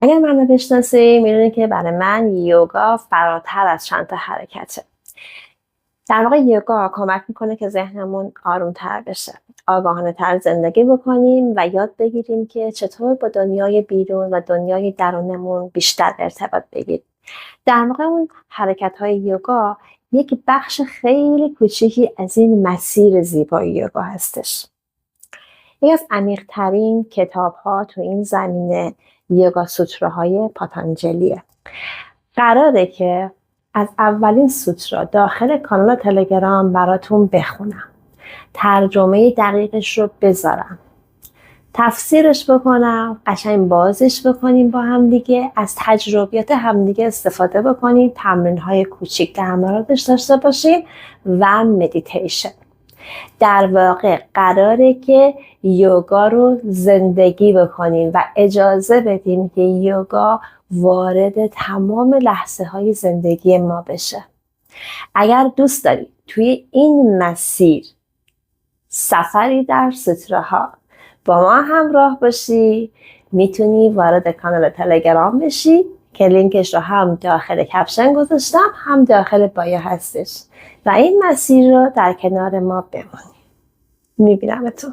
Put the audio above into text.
اگر من رو بشناسی میدونی که برای من یوگا فراتر از چند تا حرکته. در واقع یوگا کمک میکنه که ذهنمون آرومتر بشه، آگاهانه تر زندگی بکنیم و یاد بگیریم که چطور با دنیای بیرون و دنیای درونمون بیشتر ارتباط بگیریم. در واقع اون حرکت‌های یوگا یک بخش خیلی کوچیکی از این مسیر زیبای یوگا هستش. یکی از عمیق‌ترین کتاب‌ها تو این زمینه یوگا سوتراهای پاتانجلیه. قراره که از اولین سوترا داخل کانال تلگرام براتون بخونم، ترجمه دقیقش رو بذارم، تفسیرش بکنم، قشنگ بازش بکنیم با هم دیگه، از تجربیات همدیگه استفاده بکنیم، تمرین‌های کوچیک در موردش داشته باشیم و مدیتیشن. در واقع قراره که یوگا رو زندگی بکنیم و اجازه بدیم که یوگا وارد تمام لحظه های زندگی ما بشه. اگر دوست داری توی این مسیر سفری در سترها با ما همراه باشی، میتونی وارد کانال تلگرام بشی که لینکش رو هم داخل کپشن گذاشتم هم داخل بایو هستش و این مسیر رو در کنار ما بمانی. میبینم تو.